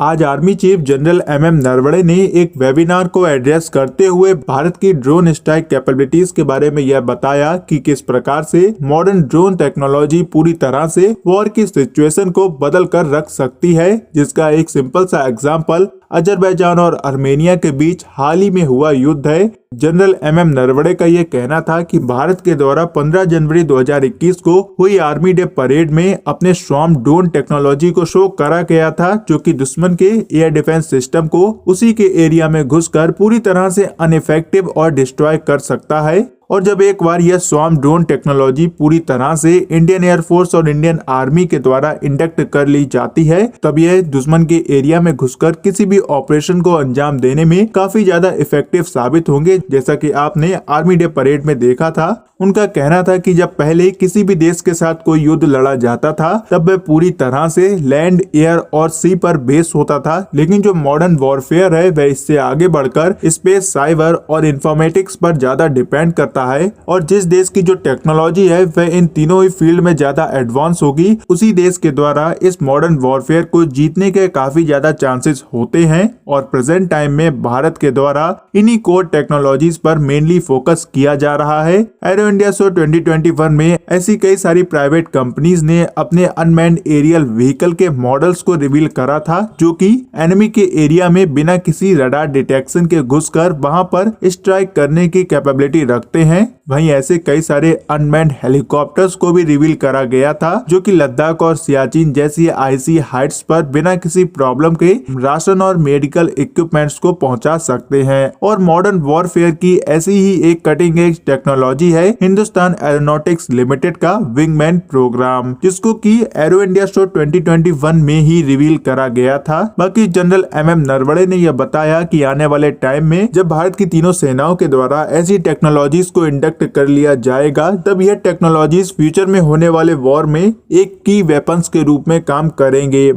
आज army chief general MM Naravane ने एक वेबिनार को एड्रेस करते हुए भारत की ड्रोन स्ट्राइक कैपेबिलिटीज के बारे में यह बताया कि किस प्रकार से मॉडर्न ड्रोन टेक्नोलॉजी पूरी तरह से वॉर की सिचुएशन को बदल कर रख सकती है, जिसका एक सिंपल सा एग्जांपल अजरबैजान और आर्मेनिया के बीच हाल ही में हुआ युद्ध है। जनरल एमएम नरवणे का यह कहना था कि भारत के द्वारा 15 जनवरी 2021 को हुई आर्मी डे परेड में अपने स्वयं ड्रोन टेक्नोलॉजी को शो करा गया था, जो कि दुश्मन के एयर डिफेंस सिस्टम को उसी के एरिया में घुसकर पूरी तरह से अनइफेक्टिव और डिस्ट्रॉय कर सकता है। और जब एक बार यह स्वयं ड्रोन टेक्नोलॉजी पूरी तरह से इंडियन एयरफोर्स और इंडियन आर्मी के द्वारा इंडक्ट कर ली जाती है, तब यह दुश्मन के एरिया में घुसकर किसी भी ऑपरेशन को अंजाम देने में काफी ज्यादा इफेक्टिव साबित होंगे। जैसा कि आपने आर्मी डे परेड में देखा था, उनका कहना था कि जब पहले किसी भी देश के साथ कोई युद्ध लड़ा जाता था तब वह पूरी तरह से लैंड, एयर और सी पर बेस होता था, लेकिन जो मॉडर्न वॉरफेयर है वह इससे आगे बढ़कर स्पेस, साइबर और इंफॉर्मेटिक्स पर ज्यादा डिपेंड करता है। और जिस देश की जो टेक्नोलॉजी है वह इन तीनों ही फील्ड में ज्यादा एडवांस होगी, उसी देश के द्वारा इस मॉडर्न वॉरफेयर को जीतने के काफी ज्यादा चांसेस होते हैं। और प्रेजेंट टाइम में भारत के द्वारा इन्हीं कोर टेक्नोलॉजीज पर मेनली फोकस किया जा रहा है। एरो इंडिया शो 2021 में ऐसी कई सारी प्राइवेट कंपनीज ने अपने अनमैन्ड एरियल व्हीकल के मॉडल्स को रिवील करा था, जो कि एनिमी के एरिया में बिना किसी रडार डिटेक्शन के घुसकर वहां पर स्ट्राइक करने की कैपेबिलिटी रखते हैं। वहीं ऐसे कई सारे अनमैन्ड हेलीकॉप्टर्स को भी रिवील करा गया था, जो कि लद्दाख और सियाचिन जैसी आइसी हाइट्स पर बिना किसी प्रॉब्लम के राशन और मेडिकल इक्विपमेंट्स को पहुंचा सकते हैं। और मॉडर्न वॉरफेयर की ऐसी ही एक कटिंग एज टेक्नोलॉजी है हिंदुस्तान एरोनॉटिक्स लिमिटेड का विंगमैन प्रोग्राम, जिसको कि एरो इंडिया शो 2021 में ही रिवील करा गया था। बाकी जनरल एमएम नरवणे ने यह बताया कि आने वाले टाइम में जब भारत की तीनों सेनाओं के द्वारा ऐसी टेक्नोलॉजीज को इंडक्ट कर लिया जाएगा, तब यह टेक्नोलॉजीज फ्यूचर में होने वाले वॉर में एक की वेपन्स के रूप में काम करेंगे।